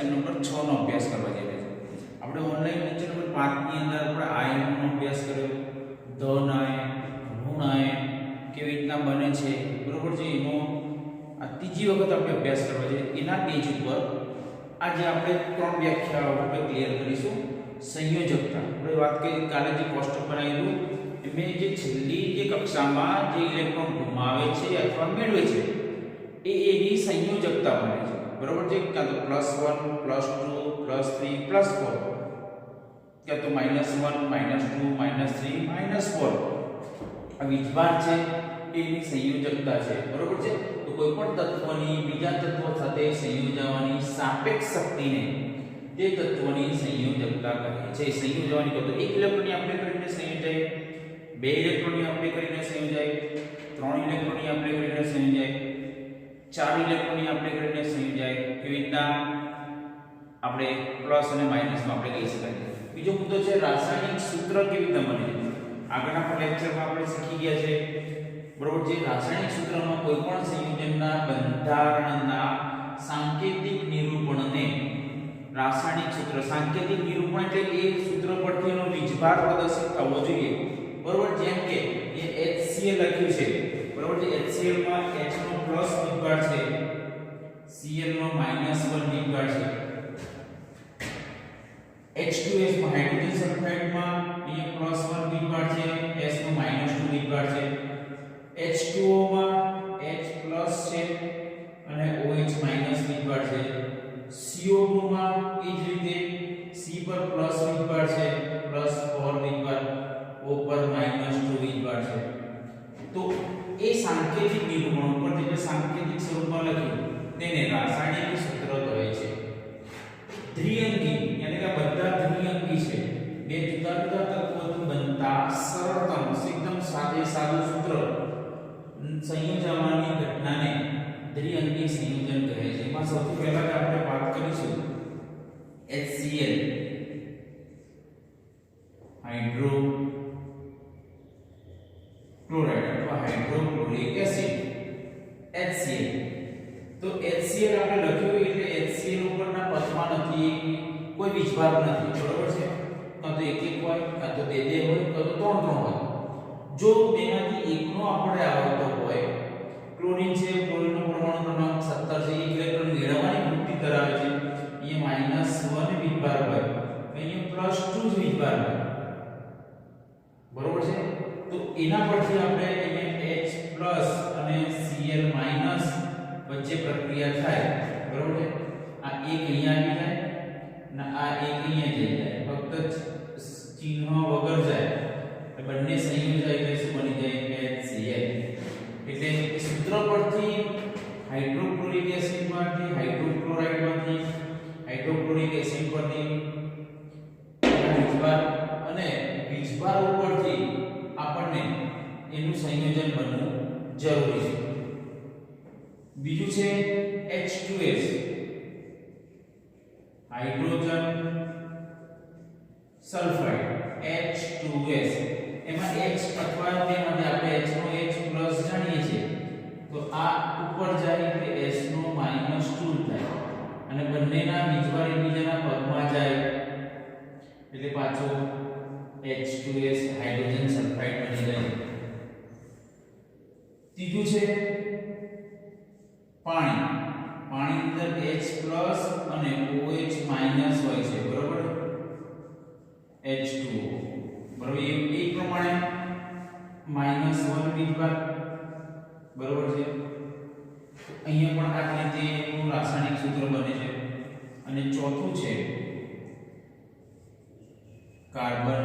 Lecture number 6 નો અભ્યાસ કરવા જઈ રહ્યા છે. આપણે ઓનલાઈન લેક્ચર નંબર 5 ની અંદર આપણે આયનનો અભ્યાસ કર્યો, ધન આયન, ઋણ આયન કેવી રીતના બને છે, બરોબર છે. એનો આ ત્રીજી વખત આપણે અભ્યાસ કરવા છે. એના પેજ ઉપર આજે આપણે 3 વ્યાખ્યાઓ આપણે ક્લિયર કરીશું. સંયોજકતા આપણે વાત કરી, કાલે જે કોષ્ટક બનાવેલું એમાં જે છેલ્લી જે કક્ષામાં જે ઇલેક્ટ્રોન ગુમાવે છે અથવા મેળવે છે એ એની સંયોજકતા બને છે, બરોબર છે. કાં તો +1 +2 +3 +4, કાં તો -1 -2 -3 -4 આ વીજભાર છે એની સંયોજકતા છે, બરોબર છે. તો કોઈ પણ તત્વની બીજા તત્વ સાથે સંયોજવાની સાપેક્ષ શક્તિને તે તત્વની સંયોજકતા કહે છે. સંયોજવાની કહો તો 1 ઇલેક્ટ્રોનની આપણે કરીને સંયોજાય, 2 ઇલેક્ટ્રોનની આપણે કરીને સંયોજાય, 3 ઇલેક્ટ્રોનની આપણે કરીને સંયોજાય, 4 ઇલેક્ટ્રોનની આપણે કરીને સંયોજાય. કેવી રીતના આપણે પ્લસ અને માઈનસમાં આપણે કહી શકાય. બીજો મુદ્દો છે રાસાયણિક સૂત્ર કેવી રીતે બને છે. આગળના પણ લેક્ચરમાં આપણે શીખી ગયા છે, બરોબર છે. રાસાયણિક સૂત્રમાં કોઈ પણ સંયોજનના બંધારણના સાંકેતિક નિરૂપણને રાસાયણિક સૂત્ર, સાંકેતિક નિરૂપણ એટલે એ સૂત્ર પરથી એનો વીજભાર પ્રદર્શિત થવો જોઈએ, બરોબર. જેમ કે એ HCl લખ્યું છે, બરોબર છે. HCl માં H નો પ્લસ વીજભાર છે, Cl નો -1 વીજભાર છે. H2S માં હાઇડ્રોજન સલ્ફાઇડ માં અહીંયા +1 વીજભાર છે, S નો -2 વીજભાર છે. H2O માં H+ છે અને OH- વીજભાર છે. CO2 માં એ જ રીતે C પર પ્લસ વીજભાર છે, +4 વીજભાર, O પર -2 વીજભાર છે. તો એ સાંકેતિક નિરૂપણ ઉપર જે સાંકેતિક સ્વરૂપમાં લખ્યું તેને રાસાયણિક સૂત્ર કહે છે. દ્વિઅંગી એટલે કે બધા દ્વિઅંગી છે, બે જુદા જુદા તત્વોથી બનતા સરળતમ એકદમ સાદું સૂત્ર સંયોજવાની ઘટનાને દ્વિઅંગી સંયોજન કહે છે. એમાં સૌથી પહેલા આપણે વાત કરીશું HCl હાઇડ્રોક્લોરાઇડ અથવા હાઇડ્રોક્લોરિક એસિડ. HCl તો HCl આપણે લખ્યું એટલે HCl ઉપરના પદમાં નથી, કોઈ વીજભાર નથી, બરોબર છે. કાં તો 1 1 હોય, કાં તો 2 2 હોય, કાં તો 3 3 હોય. જો બેમાંથી એકનો આપણે આવડતો હોય, ક્લોરીન છે, ક્લોરીનનો પરમાણુ ક્રમાંક 17 છે, એક ઇલેક્ટ્રોન મેળવવાની વૃત્તિ ધરાવે છે, અહીંયા -1 વીજભાર હોય, અહીંયા +2 વીજભાર હોય, બરોબર છે. તો એના પરથી આપણે અહીંયા H+ અને Cl- વચ્ચે પ્રક્રિયા થાય, બરોબર છે. આ એક અહીંયા આવી જાય અને આ એક અહીંયા જઈ જાય, ફક્ત ચિહ્ન વગર જાય, બંને સંયોજાય એટલે શું બની જાય HCl. એટલે સૂત્ર પરથી હાઇડ્રોક્લોરિક એસિડ માંથી, હાઇડ્રોક્લોરાઇડ માંથી, હાઇડ્રોક્લોરિક એસિડ પરથી વીજભાર અને વીજભાર ઉપરથી આપણને એનું સંયોજન બનવું જરૂરી છે. બીજું છે H2S હાઇડ્રોજન સલ્ફાઇડ, H2S. એમાં H અથવા તેમાંથી આપણે H નો H+ જાણીએ છીએ, તો આ ઉપર જાય એટલે S નો -2 થાય અને બંનેના વીજભાર એકબીજાના પદમાં જાય એટલે પાછો H2S હાઇડ્રોજન સલ્ફાઇડ બની જાય. ત્રીજું છે પાણી. પાણીની અંદર H+ અને OH- હોય છે, બરોબર. H2O, બરોબર. એ પ્રમાણે -1 વીજભાર, બરોબર છે. અહીંયા પણ આ રીતે એનું રાસાયણિક સૂત્ર બને છે. અને ચોથું છે કાર્બન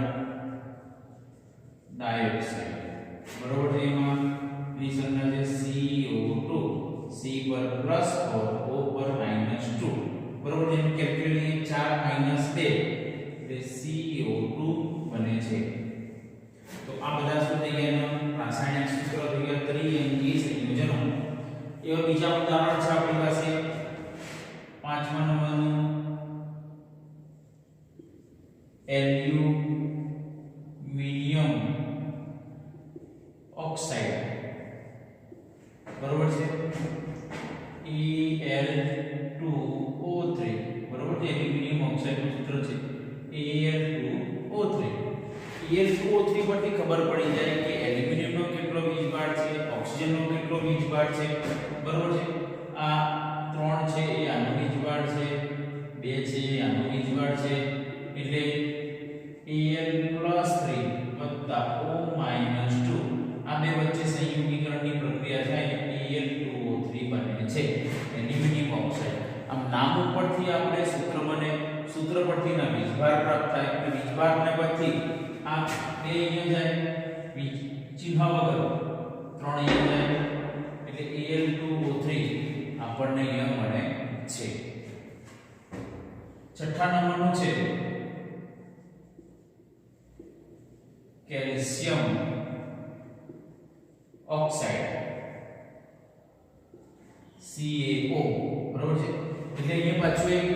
ડાયોક્સાઇડ, બરોબર છે. એમાં ની સંખ્યા છે CO2, C પર +4, O પર -2, બરોબર છે. કેપિટલ 4 - 2 એટલે CO2 બને છે. તો આ બધા શું થઈ ગયા? રાસાયણિક સૂત્ર થઈ ગયા દ્વિઅંગી સંયોજનો. એવા બીજા ઉદાહરણ છે આપણી પાસે 5મા નંબરનું એલ્યુમિનિયમ ઓક્સાઇડ, બરોબર છે. Al2O3, બરોબર છે એલ્યુમિનિયમ ઓક્સાઇડનું સૂત્ર છે Al2O3. Al2O3 પરથી ખબર પડી જાય કે એલ્યુમિનિયમનો કેટલો વીજભાર છે, ઓક્સિજનનો કેટલો વીજભાર છે. બરોબર છે. આ 3 છે એ આનો વીજભાર છે, 2 છે એ આનો વીજભાર છે, એટલે Al+3 O-2 આ બે વચ્ચે સંયુગીકરણની પ્રક્રિયા થાય Al2O3 બને છે એલ્યુમિનિયમ ઓક્સાઇડ. આમ નામ ઉપરથી આપણે સૂત્ર પરથી ના વીજભાર પ્રાપ્ત થાય એટલે વીજભારને પરથી આ બે અહીંયા જાય ચિહ્ન વગર 3 અહીંયા જાય એટલે Al2O3 આપણને અહીંયા મળે છે. છઠ્ઠા નંબરનું છે કેલ્શિયમ ઓક્સાઇડ CaO. બરોબર છે. એટલે અહીંયા પાછું એક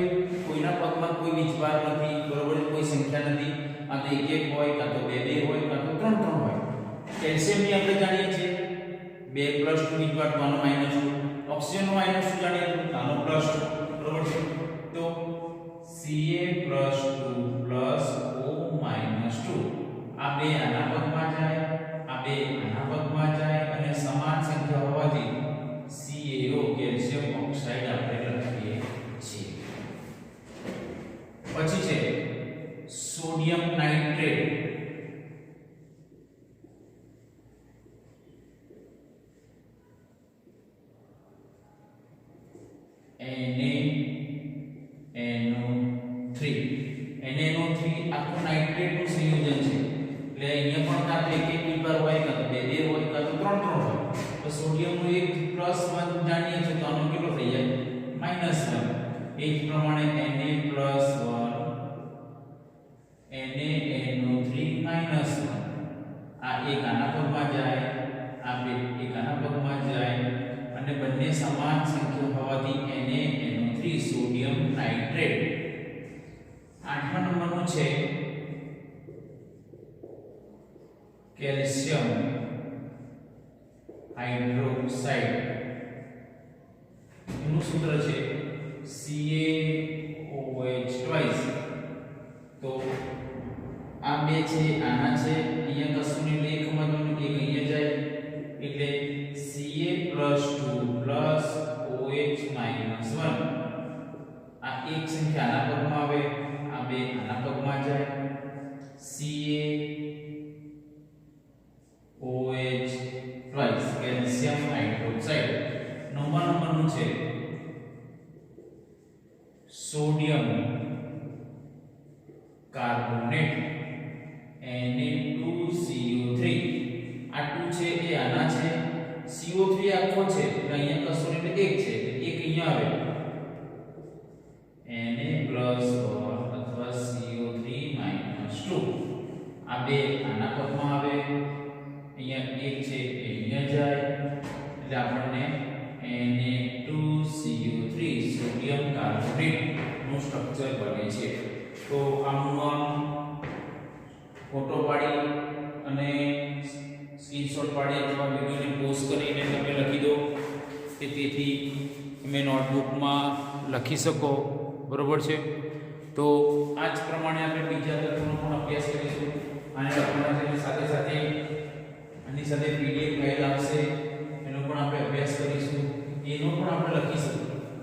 કોઈના પગમાં કોઈ વીજભાર નથી, બરોબર છે, કોઈ સંખ્યા નથી. આ તો 1 હોય, કાં તો 2 હોય, કાં તો 3 હોય. કેલ્શિયમની આપણે જાણીએ છીએ 2+2 વીજભાર તો આનો -2. ઓક્સિજનનો -2 જાણીએ તો આનો +2. બરોબર છે. તો Ca+2+O-2 આ બે આના પગમાં જાય, આ બે આના પગમાં જાય અને સમાન સંખ્યા હોવાથી CaO કેલ્શિયમ ઓક્સાઇડ આપણે લખીએ છીએ. પછી છે સોડિયમ નાઇટ્રેટ. NaNO3 આખું નાઇટ્રેટનું સંયોજન છે. એટલે અહીંયા પણ કાં તો 1 વીજભાર હોય, કાં તો 2 હોય, કાં તો 3 હોય. તો સોડિયમનું 1+1 જાણીએ છીએ તો આનો કેટલો થઈ જાય -1. એ જ પ્રમાણે Na+1 NaNO3 -1 આ એક આના પગમાં જાય, આ બે એક આના પગમાં જાય અને બંને સમાન સંખ્યા હોવાથી NaNO3 સોડિયમ નાઇટ્રેટ. આઠમા નંબરનું છે કેલ્શિયમ હાઇડ્રોક્સાઇડ. એનું સૂત્ર છે CaOH2. તો આ બે છે આના છે, અહીંયા કશું નહીં એટલે એક સમજવાનું, એક અહીંયા જાય એટલે Ca+2+OH-1 આ એક સંખ્યા આના પગમાં આવે, આ બે આના પગમાં જાય CaOH કેલ્શિયમ હાઇડ્રોક્સાઇડ. નવમા નંબરનું છે સોડિયમ કાર્બોનેટ Na2CO3. આ 2 છે એ આના છે, CO3 આખો છે એટલે અહીંયા કશું એટલે 1 છે એટલે 1 અહીંયા આવે Na+1 અથવા CO3-2 આ બે આના પદમાં આવે, અહીંયા 1 છે એ અહીંયા જાય એટલે આપણને Na2CO3 સોડિયમ કાર્બોનેટ નું સ્ટ્રક્ચર બને છે. તો આમનું ફોટો પાડી અને સ્ક્રીનશોટ પાડી અથવા વિડિયોને પોઝ કરીને તમે લખી દો કે તેથી તમે નોટબુકમાં લખી શકો. બરોબર છે. તો આ જ પ્રમાણે આપણે બીજા તત્વોનો પણ અભ્યાસ કરીશું. આને લખવાના સાથે સાથે આની સાથે PDF ફાઇલ આવશે, એનો પણ આપણે અભ્યાસ કરીશું, એનો પણ આપણે લખીશું.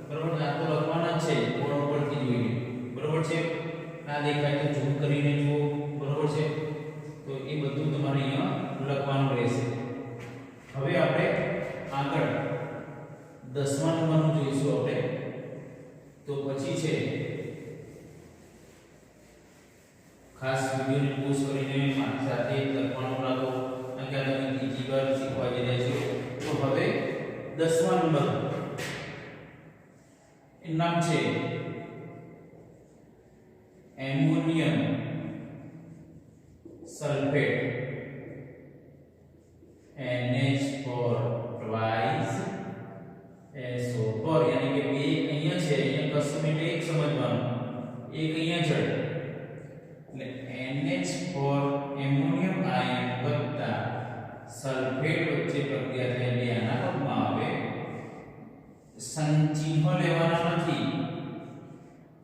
બરોબર છે. આ તો લખવાના છે બોર્ડ ઉપરથી જોઈને. બરોબર છે. ના દેખાય તો ઝૂમ કરીને જુઓ. બરોબર છે. તો એ બધું તમારે અહીંયા લખવાનું રહેશે. હવે આપણે આગળ 10મા નંબરનું જોઈશું આપણે. તો પછી છે ખાસ વિડિયોને પોઝ કરીને મારી સાથે લખવાનું રાખો, કારણ કે તમે બીજી વાર શીખવા જઈ રહ્યા છો. તો હવે 10મા નંબર એનું નામ છે ammonium sulphate NH4 twice SO4 यानी कि બે અહીંયા છે, અહીંયા કશું એટલે એક સમજવાનું, એક અહીંયા છે એટલે NH4 એમોનિયમ આયન વત્તા સલ્ફેટ વચ્ચે પ્રક્રિયા થાય એટલે આના પદમાં આવે. સંચિહ્ન લેવાના નથી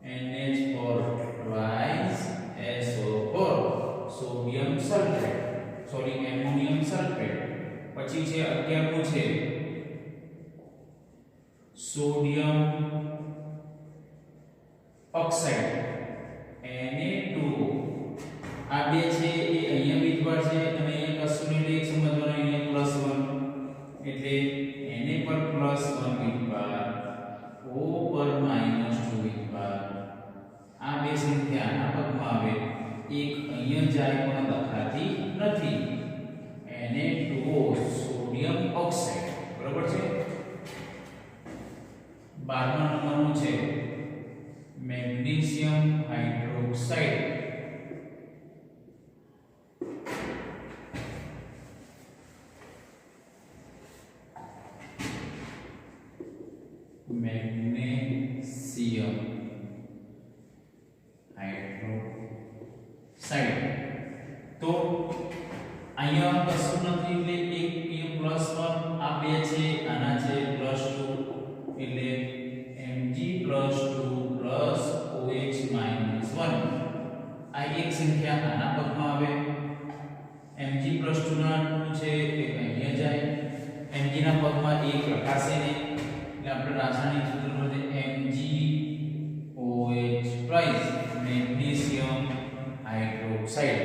NH4 twice SO4 sodium sulphate sorry ammonium sulphate પછી છે 11મું છે સોડિયમ ઓક્સાઇડ Na2 આ બે છે એ અહીંયા બીજવાર છે અને અહીંયા કશું નહીં એક સમજવાનું અહીંયા +1 એટલે Na પર +1 બીજવાર O પર -2 બીજવાર આ બે સંખ્યા આના પદમાં આવે એક અહીંયા જાય પણ લખાતી નથી Na2O સોડિયમ ઓક્સાઇડ બરાબર છે 12મા નંબરનું છે મેગ્નેશિયમ હાઇડ્રોક્સાઇડ મેગ્નેશિયમ હાઇડ્રોક્સાઇડ તો અહીંયા કશું નથી એટલે એક +1 આ બે છે આના છે +2 એટલે Mg+2 OH -1 આ એક સંખ્યા આના પદમાં આવે Mg+2 ના 2 છે એ અહીંયા જાય Mg ના પદમાં 1 લખાશે ને એટલે આપણે રાસાયણિક સૂત્ર પરથી MgOH twice મેગ્નેશિયમ હાઇડ્રોક્સાઇડ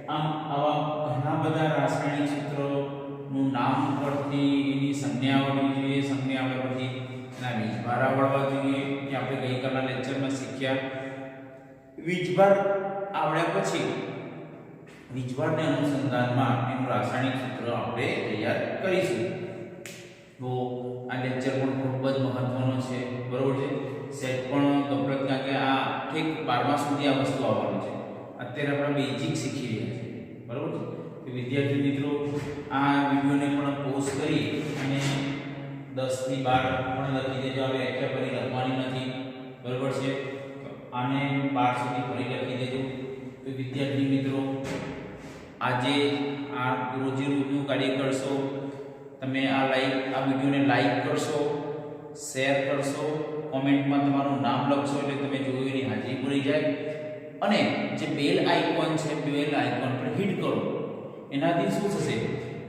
આમ આવા ઘણા બધા રાસાયણિક સૂત્રોનું નામ પરથી એની સંજ્ઞા આવડવી જોઈએ સંજ્ઞા આવડવા પરથી એના વીજભાર આવડવા જોઈએ કે આપણે ગઈકાલના લેક્ચરમાં શીખ્યા વીજભાર આવડ્યા પછી વીજભારને અનુસંધાનમાં એનું રાસાયણિક સૂત્ર આપણે તૈયાર કરીશું તો આ લેક્ચર પણ ખૂબ જ મહત્વનો છે બરોબર છે સેટ પણ ગફલત કારણ કે આ ઠીક 12મા સુધી આ વસ્તુ આવવાની છે અત્યારે આપણે બેઝિક શીખી રહ્યા છીએ બરોબર છે તો વિદ્યાર્થી મિત્રો આ વિડિયોને પણ પોઝ કરી અને 10 થી 12 પણ લખી દેજો હવે એટલે ફરી લખવાની નથી બરોબર છે આને 12 સુધી ફરી લખી દેજો તો વિદ્યાર્થી મિત્રો આજે આ રોજે રોજનું કાર્ય કરશો તમે આ વિડિયોને લાઈક કરશો શેર કરશો કોમેન્ટમાં તમારું નામ લખશો એટલે તમે જોયું એની હાજરી પૂરી જાય અને જે બેલ આઇકોન છે બેલ આઇકોન પર હિટ કરો એનાથી શું થશે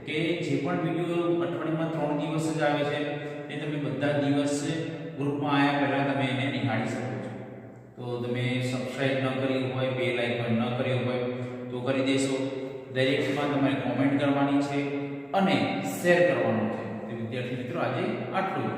કે જે પણ વિડિયો અઠવાડિયામાં 3 દિવસ જ આવે છે એ તમે બધા દિવસ ગ્રુપમાં આવ્યા પહેલા તમે એને નિહાળી શકો છો તો તમે સબસ્ક્રાઇબ ન કર્યું હોય બેલ આઇકોન ન કર્યું હોય તો કરી દેશો દરેકમાં તમારે કોમેન્ટ કરવાની છે અને શેર કરવાનું છે તો વિદ્યાર્થી મિત્રો આજે આટલું